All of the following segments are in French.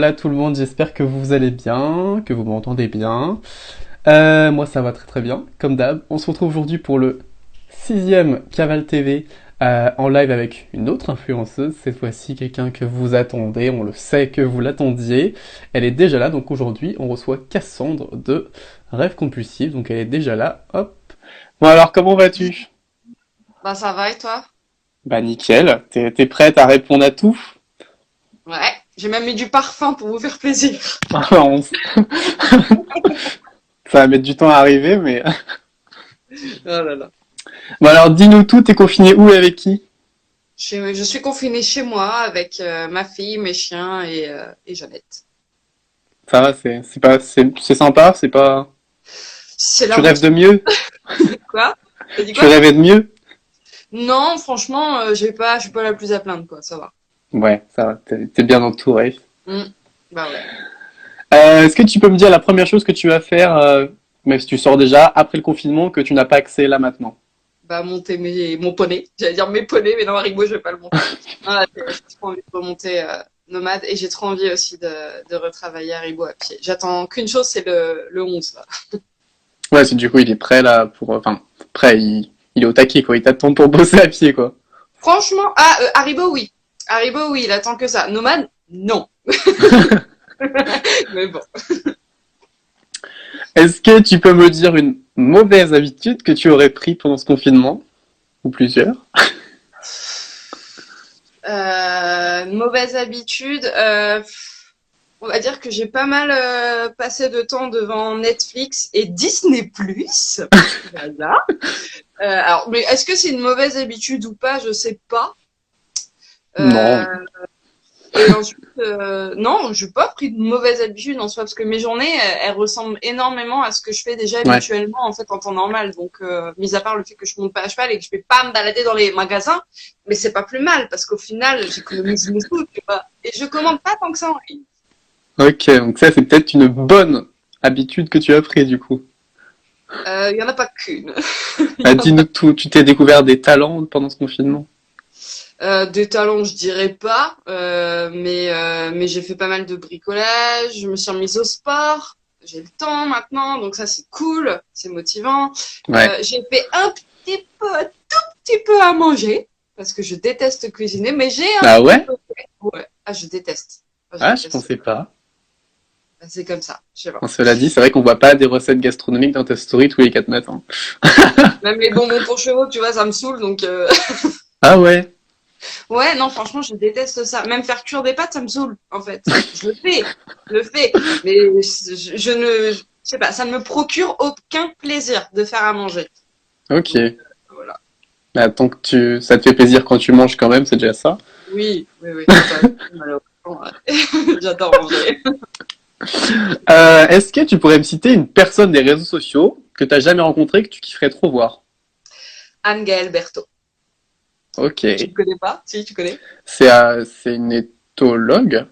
Hola tout le monde, j'espère que vous allez bien, que vous m'entendez bien. Moi ça va très très bien, comme d'hab. On se retrouve aujourd'hui pour le sixième Caval TV en live avec une autre influenceuse, cette fois-ci quelqu'un que vous attendez, on le sait que vous l'attendiez. Elle est déjà là, donc aujourd'hui on reçoit Cassandre de Rêve Compulsif, donc elle est déjà là, hop. Bon alors comment vas-tu? Bah ça va et toi? Bah nickel, t'es prête à répondre à tout? Ouais, j'ai même mis du parfum pour vous faire plaisir. On Ça va mettre du temps à arriver, mais... Oh là là. Bon alors, dis-nous tout, t'es confiné où et avec qui? Je suis confinée chez moi avec ma fille, mes chiens et Jeannette. Ça va, c'est sympa, c'est pas... C'est la Tu rêves de routine. mieux? Quoi? T'as dit Tu quoi? rêvais de mieux? Non, franchement, je suis pas la plus à plaindre, quoi, ça va. Ouais, ça va, t'es bien entouré. Hmm. Bah ouais. Est-ce que tu peux me dire la première chose que tu vas faire, même si tu sors déjà, après le confinement, que tu n'as pas accès là maintenant? Bah monter mon poney. J'allais dire mes poneys, mais non, Haribo, je vais pas le monter. Ah, j'ai trop envie de remonter Nomade et j'ai trop envie aussi de retravailler Haribo à pied. J'attends qu'une chose, c'est le 11 là. Ouais, c'est du coup, il est prêt là pour... Enfin, prêt, il est au taquet, quoi. Il t'attend pour bosser à pied, quoi. Franchement, Haribo, oui. Haribo, oui, il attend que ça. Nomade, non. Mais bon. Est-ce que tu peux me dire une mauvaise habitude que tu aurais pris pendant ce confinement? Ou plusieurs? Mauvaise habitude. On va dire que j'ai pas mal passé de temps devant Netflix et Disney+. Voilà. Alors, mais est-ce que c'est une mauvaise habitude ou pas? Je sais pas. Non. Euh, Et ensuite, non, je n'ai pas pris de mauvaise habitude en soi, parce que mes journées, elles ressemblent énormément à ce que je fais déjà Ouais. habituellement, en fait, en temps normal. Donc, mis à part le fait que je monte pas à cheval et que je vais pas me balader dans les magasins, mais c'est pas plus mal, parce qu'au final, j'économise mes sous, tu vois. Et je commande pas tant que ça en ligne. Ok, donc ça c'est peut-être une bonne habitude que tu as pris du coup. Il y en a pas qu'une. Ah, dis-nous tout, tu t'es découvert des talents pendant ce confinement? Des talents, je dirais pas, mais j'ai fait pas mal de bricolage, je me suis remise au sport, j'ai le temps maintenant, donc ça c'est cool, c'est motivant. Ouais. J'ai fait un tout petit peu à manger, parce que je déteste cuisiner, mais j'ai un Ah petit ouais? peu fait. Ouais, ah je déteste. Ah, je Ah, je déteste. pensais pas. Ah, c'est comme ça, je sais pas. Bon, cela dit, c'est vrai qu'on voit pas des recettes gastronomiques dans ta story tous les 4 matins. Même les bonbons pour chevaux, tu vois, ça me saoule, donc Ah ouais? ouais, non, franchement, je déteste ça. Même faire cuire des pâtes, ça me saoule, en fait. Je le fais, mais je ne, je sais pas, ça ne me procure aucun plaisir de faire à manger. Ok. Donc, voilà. Bah, tant que ça te fait plaisir quand tu manges quand même, c'est déjà ça. Oui, oui, oui. Ah bah, malheureusement, ouais. J'adore manger. Est-ce que tu pourrais me citer une personne des réseaux sociaux que t'as jamais rencontrée que tu kifferais trop voir? Anne-Gaëlle Berthaud. Ok. Tu ne connais pas? Si, tu connais? C'est une éthologue?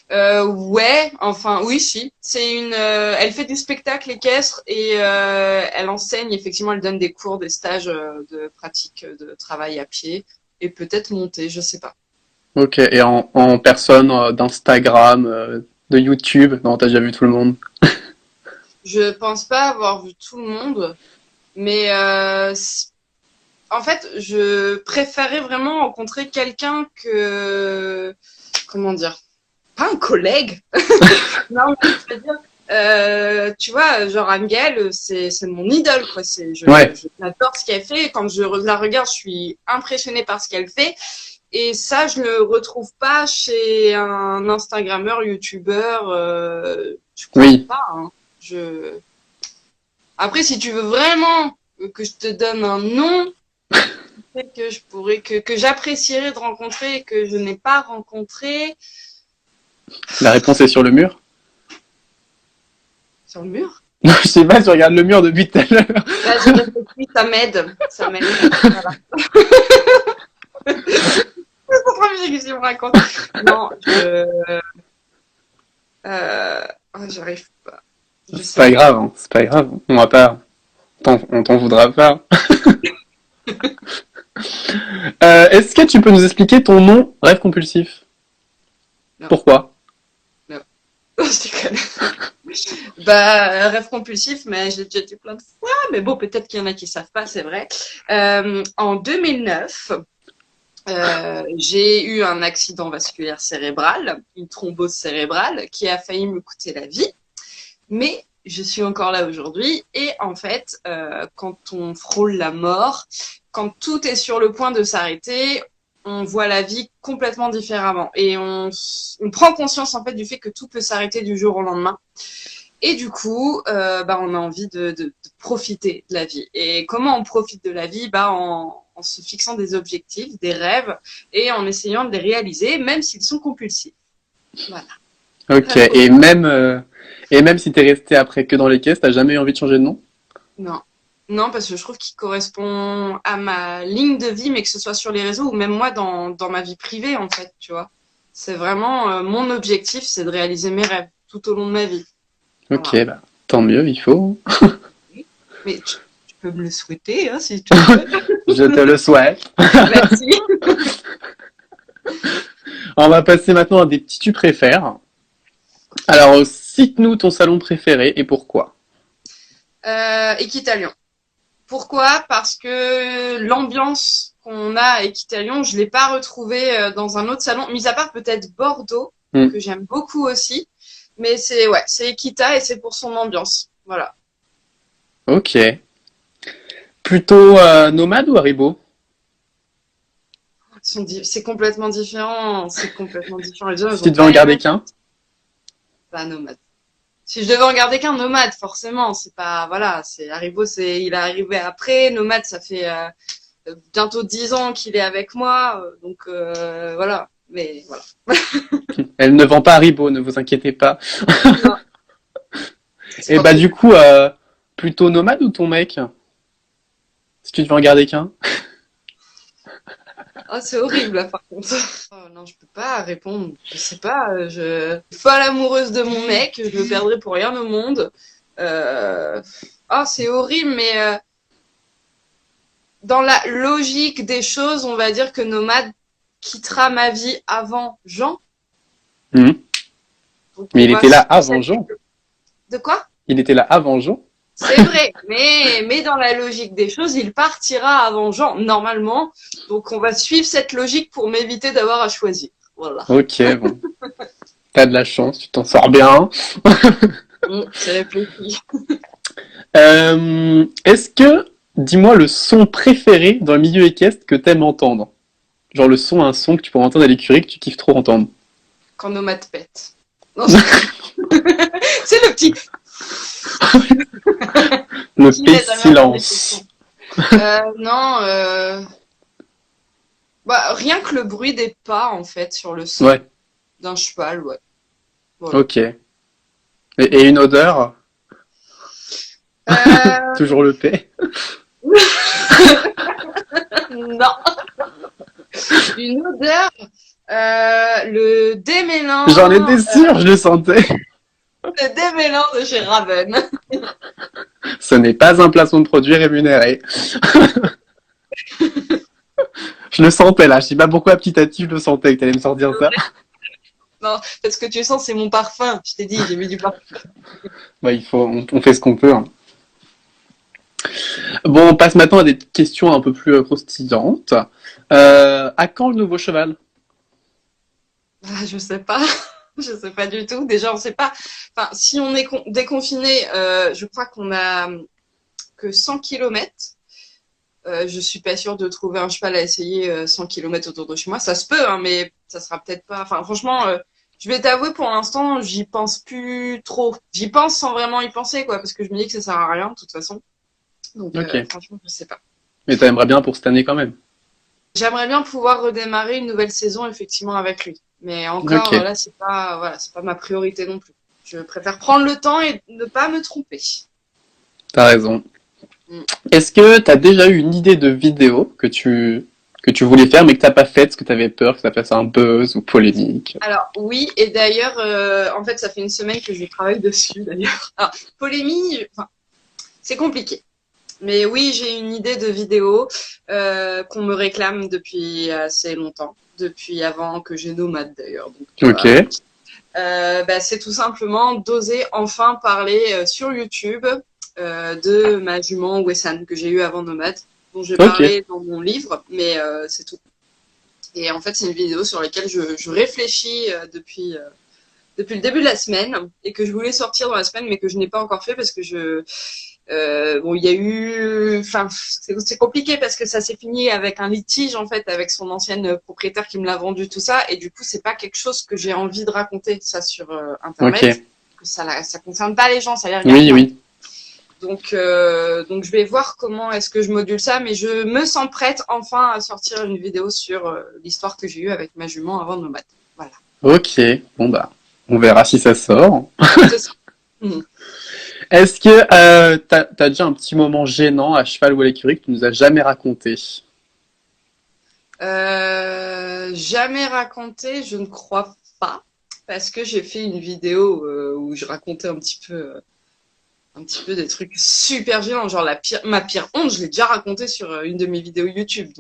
Ouais, enfin, oui, si. Elle fait du spectacle équestre et elle enseigne, effectivement, elle donne des cours, des stages de pratique de travail à pied et peut-être monter, je sais pas. Ok. Et en personne d'Instagram, de YouTube? Non, t'as déjà vu tout le monde. Je pense pas avoir vu tout le monde, mais en fait, je préférais vraiment rencontrer quelqu'un que, comment dire, pas un collègue. Non, mais je veux dire, tu vois, genre Angel, c'est mon idole, quoi. Ouais. J'adore ce qu'elle fait. Quand je la regarde, je suis impressionnée par ce qu'elle fait. Et ça, je ne retrouve pas chez un Instagrammeur, YouTubeur. Je crois Oui. pas. Hein. Après, si tu veux vraiment que je te donne un nom, peut-être que je pourrais, que j'apprécierais de rencontrer et que je n'ai pas rencontré La réponse est sur le mur. sur le mur. Non, je sais pas, tu regardes le mur depuis tout à l'heure. Là, j'ai réfléchi, ça m'aide. Ça m'aide. Voilà. C'est trop bien que je me raconte. Non, j'arrive pas. Je C'est sais pas pas. grave, hein, c'est pas grave. On va pas, on t'en voudra pas. Est-ce que tu peux nous expliquer ton nom, rêve compulsif? Non, Pourquoi? non. Non, je déconne. Bah, rêve compulsif, mais j'ai déjà dit plein de fois. Mais bon, peut-être qu'il y en a qui savent pas, c'est vrai. En 2009, j'ai eu un accident vasculaire cérébral, une thrombose cérébrale, qui a failli me coûter la vie. Mais je suis encore là aujourd'hui. Et en fait, quand on frôle la mort, quand tout est sur le point de s'arrêter, on voit la vie complètement différemment. Et on prend conscience en fait du fait que tout peut s'arrêter du jour au lendemain. Et du coup, on a envie de profiter de la vie. Et comment on profite de la vie? En se fixant des objectifs, des rêves, et en essayant de les réaliser, même s'ils sont compulsifs. Voilà. Ok, et même si t'es resté après que dans les caisses, t'as jamais eu envie de changer de nom? Non. Non, parce que je trouve qu'il correspond à ma ligne de vie, mais que ce soit sur les réseaux ou même moi dans ma vie privée, en fait, tu vois. C'est vraiment mon objectif, c'est de réaliser mes rêves tout au long de ma vie. Ok, Voilà. bah, tant mieux, il faut. Mais tu peux me le souhaiter, hein, si tu veux. Je te le souhaite. Merci. On va passer maintenant à des petits tu préfères. Alors, cite-nous ton salon préféré et pourquoi. Équitalion. Pourquoi? Parce que l'ambiance qu'on a à Équitalion, je l'ai pas retrouvée dans un autre salon, mis à part peut-être Bordeaux, que j'aime beaucoup aussi. Mais c'est Equita et c'est pour son ambiance. Voilà. Ok. Plutôt nomade ou Haribo? C'est complètement différent. C'est complètement différent. Les gens, Si ils tu ont devais en pas les garder mêmes. qu'un? Pas nomade. Si je devais en garder qu'un, nomade, forcément. C'est pas, voilà, c'est Haribo, il est arrivé après. Nomade, ça fait bientôt 10 ans qu'il est avec moi. Donc, voilà. Mais voilà. Elle ne vend pas Haribo, ne vous inquiétez pas. Non, c'est Et pas bah possible. du coup, plutôt nomade ou ton mec? Si tu devais en garder qu'un? Ah, c'est horrible, là, par contre. Oh, non, je peux pas répondre. Je sais pas. Folle amoureuse de mon mec, je le perdrai pour rien au monde. Ah, c'est horrible, mais dans la logique des choses, on va dire que Nomade quittera ma vie avant Jean. Mhm. Donc, Mais on il va était là suivre avant cette... Jean. De quoi? Il était là avant Jean. C'est vrai, mais dans la logique des choses, il partira avant Jean, normalement. Donc, on va suivre cette logique pour m'éviter d'avoir à choisir. Voilà. Ok, bon. T'as de la chance, tu t'en sors bien. C'est réfléchi. Est-ce que, dis-moi le son préféré dans le milieu équestre que t'aimes entendre? Genre un son que tu pourrais entendre à l'écurie que tu kiffes trop entendre. Quand Nomade pète. Non, c'est le petit Le qui P m'aide à m'entendre des silence. questions. Non, rien que le bruit des pas, en fait, sur le sol Ouais, d'un cheval, ouais. Voilà. ok. Et une odeur? Euh, Toujours le P. non. Une odeur, le démêlant, J'en étais sûr, je le sentais. le démêlant de chez Raven. Ce n'est pas un placement de produit rémunéré. Je le sentais là, je sais pas pourquoi petit à petit je le sentais que t'allais me sortir ça. Non, parce que tu sens, c'est mon parfum. Je t'ai dit, j'ai mis du parfum. Ouais, on fait ce qu'on peut. Hein. Bon, on passe maintenant à des questions un peu plus croustillantes. À quand le nouveau cheval? Ah, je sais pas. Je sais pas du tout. Déjà, on sait pas. Enfin, si on est déconfiné, je crois qu'on a que 100 kilomètres. Je suis pas sûre de trouver un cheval à essayer 100 kilomètres autour de chez moi. Ça se peut, hein, mais ça sera peut-être pas. Enfin, franchement, je vais t'avouer, pour l'instant, j'y pense plus trop. J'y pense sans vraiment y penser, quoi, parce que je me dis que ça sert à rien, de toute façon. Donc, Ok. franchement, je sais pas. Mais t'aimerais bien pour cette année quand même. J'aimerais bien pouvoir redémarrer une nouvelle saison, effectivement, avec lui. Mais encore, Ok, là, c'est pas ma priorité non plus. Je préfère prendre le temps et ne pas me tromper. t'as raison. Mm. Est-ce que t'as déjà eu une idée de vidéo que tu voulais faire mais que t'as pas faite parce que t'avais peur que ça fasse un buzz ou polémique? Alors, oui, et d'ailleurs, en fait, ça fait une semaine que je travaille dessus, d'ailleurs. Alors, polémique, enfin, c'est compliqué. Mais oui, j'ai une idée de vidéo qu'on me réclame depuis assez longtemps. Depuis avant que j'ai Nomade, d'ailleurs. Donc, tu Ok. vois. C'est tout simplement d'oser enfin parler sur YouTube de ma jument Wessan que j'ai eue avant Nomade, dont j'ai Ok, parlé dans mon livre, mais c'est tout. Et en fait, c'est une vidéo sur laquelle je réfléchis depuis le début de la semaine et que je voulais sortir dans la semaine, mais que je n'ai pas encore fait parce que il y a eu, enfin, c'est compliqué parce que ça s'est fini avec un litige en fait avec son ancienne propriétaire qui me l'a vendu tout ça, et du coup c'est pas quelque chose que j'ai envie de raconter ça sur internet. ok. Ça concerne pas les gens, ça les regarde Oui, pas. oui. Donc je vais voir comment est-ce que je module ça, mais je me sens prête enfin à sortir une vidéo sur l'histoire que j'ai eue avec ma jument avant Nomade. Voilà. Ok, bon bah, on verra si ça sort. C'est ça. Mhm. Est-ce que t'as déjà un petit moment gênant à cheval ou à l'écurie que tu nous as jamais raconté? Jamais raconté, je ne crois pas, parce que j'ai fait une vidéo où je racontais un petit peu des trucs super gênants, genre ma pire honte, je l'ai déjà raconté sur une de mes vidéos YouTube.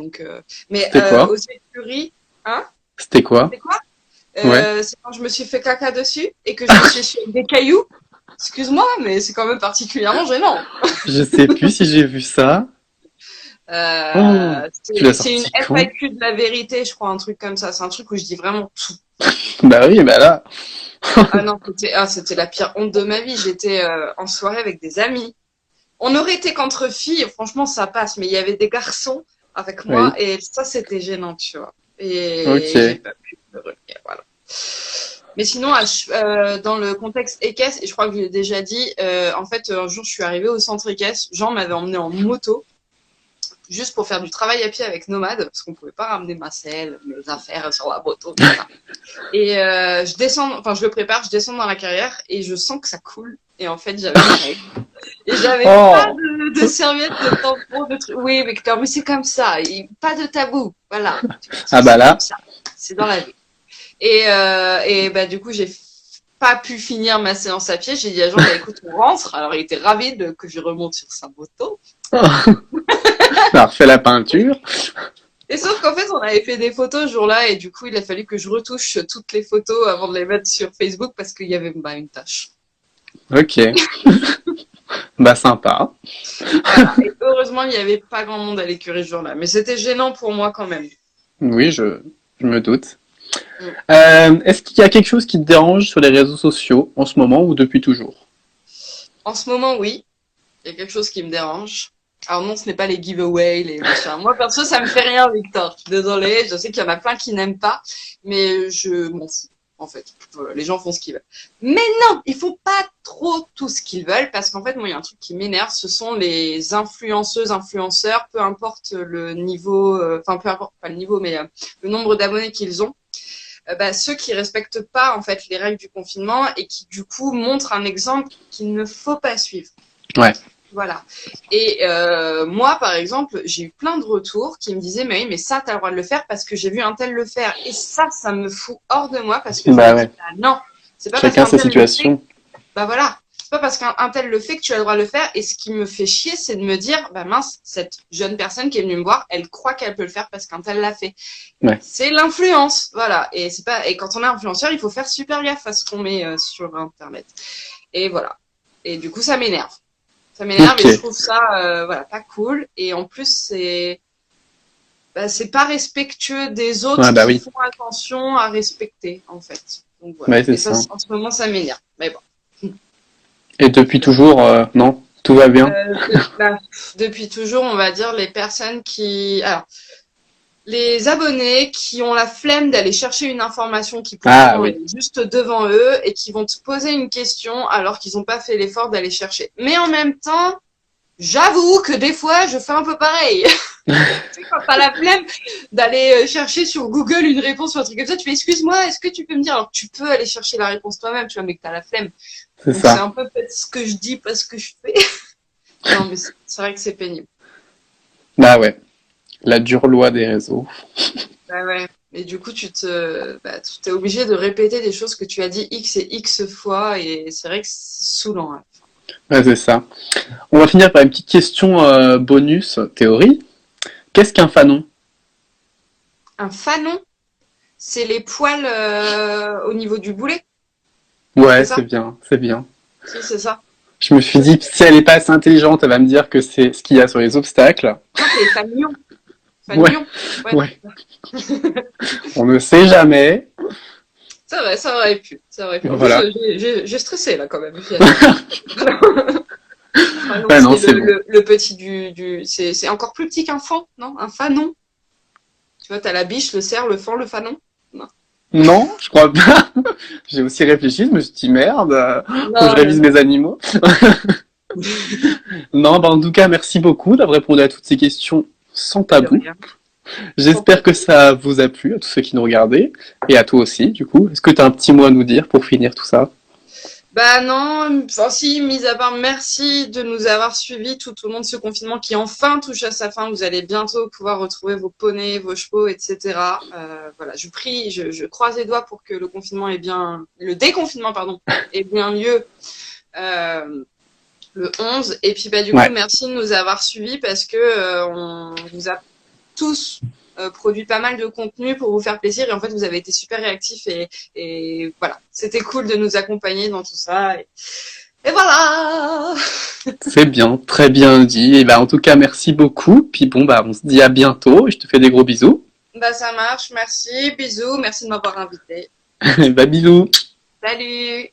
Mais C'était quoi? aux écuries, hein, C'était quoi? c'est quoi? Ouais. C'est quand je me suis fait caca dessus et que je me suis essuyé avec des cailloux. Excuse-moi, mais c'est quand même particulièrement gênant. Je sais plus si j'ai vu ça. Oh, tu l'as C'est une sorti quand? FAQ de la vérité, je crois, un truc comme ça. C'est un truc où je dis vraiment tout. Bah oui, bah là. Ah non, c'était la pire honte de ma vie. J'étais en soirée avec des amis. On aurait été qu'entre filles, franchement, ça passe. Mais il y avait des garçons avec moi Oui. et ça, c'était gênant, tu vois. Et j'ai Ok. pas pu le retenir, voilà. Mais sinon, dans le contexte équestre, et je crois que je l'ai déjà dit, en fait, un jour, je suis arrivée au centre équestre. Jean m'avait emmené en moto, juste pour faire du travail à pied avec Nomade, parce qu'on pouvait pas ramener ma selle, mes affaires sur la moto, tout ça. Et je le prépare, je descends dans la carrière, et je sens que ça coule. Et en fait, j'avais mes règles. Et j'avais pas Oh. de serviette, de tampon, de trucs. Oui, Victor, mais c'est comme ça. Pas de tabou. Voilà. Ah bah C'est comme là. ça. C'est dans la vie. Et bah, du coup, j'ai pas pu finir ma séance à pied. J'ai dit à Jean, bah, écoute, on rentre. Alors, il était ravi que je remonte sur sa moto. On a refait la peinture. Et sauf qu'en fait, on avait fait des photos ce jour-là, et du coup, il a fallu que je retouche toutes les photos avant de les mettre sur Facebook parce qu'il y avait une tâche. Ok. Bah sympa. Voilà. Et heureusement, il n'y avait pas grand monde à l'écurie ce jour-là. Mais c'était gênant pour moi quand même. Oui, je me doute. Mm. Est-ce qu'il y a quelque chose qui te dérange sur les réseaux sociaux en ce moment ou depuis toujours? En ce moment, oui, il y a quelque chose qui me dérange. Alors non, ce n'est pas les giveaways, les machins. Moi, perso, ça me fait rien, Victor. Je suis désolée, je sais qu'il y en a plein qui n'aiment pas, mais je m'en fous, en fait. Les gens font ce qu'ils veulent. Mais non, il faut pas trop tout ce qu'ils veulent, parce qu'en fait, moi, il y a un truc qui m'énerve, ce sont les influenceuses, influenceurs, peu importe le niveau, enfin, peu importe, pas le niveau, mais le nombre d'abonnés qu'ils ont. Ceux qui respectent pas, en fait, les règles du confinement et qui, du coup, montrent un exemple qu'il ne faut pas suivre. Ouais. Voilà. Et moi, par exemple, j'ai eu plein de retours qui me disaient, mais oui, mais ça, t'as le droit de le faire parce que j'ai vu un tel le faire. Et ça me fout hors de moi parce que je Bah me dis, ouais. bah non, c'est pas parce Chacun qu'un sa tel le fait, situation. bah voilà, c'est pas parce qu'un tel le fait que tu as le droit de le faire. Et ce qui me fait chier, c'est de me dire, bah mince, cette jeune personne qui est venue me voir, elle croit qu'elle peut le faire parce qu'un tel l'a fait. Ouais. C'est l'influence, voilà. Et quand on est influenceur, il faut faire super gaffe à ce qu'on met sur Internet. Et voilà. Et du coup, ça m'énerve. Ça m'énerve Ok. et je trouve ça pas cool. Et en plus, c'est pas respectueux des Ouais, autres bah qui oui. font attention à respecter, en fait. Donc voilà. Ouais, c'est Et ça, ça. en ce moment, ça m'énerve. Mais bon. Et depuis toujours, non, tout va bien. Depuis toujours, on va dire les personnes qui... Alors, les abonnés qui ont la flemme d'aller chercher une information qui Ah pourtant est oui. juste devant eux et qui vont te poser une question alors qu'ils n'ont pas fait l'effort d'aller chercher. Mais en même temps, j'avoue que des fois, je fais un peu pareil. Tu sais, quand t'as la flemme d'aller chercher sur Google une réponse ou un truc comme ça, tu fais excuse-moi, est-ce que tu peux me dire? Alors que tu peux aller chercher la réponse toi-même, tu vois, mais que t'as la flemme. C'est Donc c'est ça. un peu peut-être ce que je dis, pas ce que je fais. Non, mais c'est vrai que c'est pénible. Bah ouais. La dure loi des réseaux. Bah ouais. Et du coup, tu t'es obligé de répéter des choses que tu as dit X et X fois, et c'est vrai que c'est saoulant, hein. Ouais, c'est ça. On va finir par une petite question bonus théorie. Qu'est-ce qu'un fanon? Un fanon, c'est les poils au niveau du boulet. C'est Ouais, ça? c'est bien, c'est bien. Si, c'est ça. Je me suis dit, si elle est pas assez intelligente, elle va me dire que c'est ce qu'il y a sur les obstacles. Non, c'est Fagnon. Ouais, Fagnon. Ouais. ouais. On ne sait jamais. C'est vrai, ça aurait pu. Ça aurait pu. En plus, Voilà. j'ai stressé là quand même. Fanon, Ah non, c'est c'est bon. le petit c'est encore plus petit qu'un fan, non? Un fanon. Tu vois, t'as la biche, le cerf, le fan, le fanon. Non, Non, je crois pas. J'ai aussi réfléchi, je me suis dit merde, faut que je non, non, révise non. mes animaux. Non, bah en tout cas, merci beaucoup d'avoir répondu à toutes ces questions sans Mais de tabou. rien. Sans J'espère que tabou. ça vous a plu, à tous ceux qui nous regardaient, et à toi aussi, du coup. Est-ce que tu as un petit mot à nous dire pour finir tout ça? Bah non, enfin si, mis à part merci de nous avoir suivis tout au long de ce confinement qui enfin touche à sa fin. Vous allez bientôt pouvoir retrouver vos poneys, vos chevaux, etc. Voilà, je prie, je croise les doigts pour que le déconfinement, pardon, ait bien lieu le 11. Et puis bah du coup, Ouais, merci de nous avoir suivis parce que on vous a tous produit pas mal de contenu pour vous faire plaisir et en fait vous avez été super réactifs et voilà, c'était cool de nous accompagner dans tout ça et voilà. c'est bien, très bien dit. Et bah en tout cas, merci beaucoup. Puis bon, bah on se dit à bientôt, et je te fais des gros bisous. Bah ça marche, merci, bisous, merci de m'avoir invité. Bah bisous. Salut.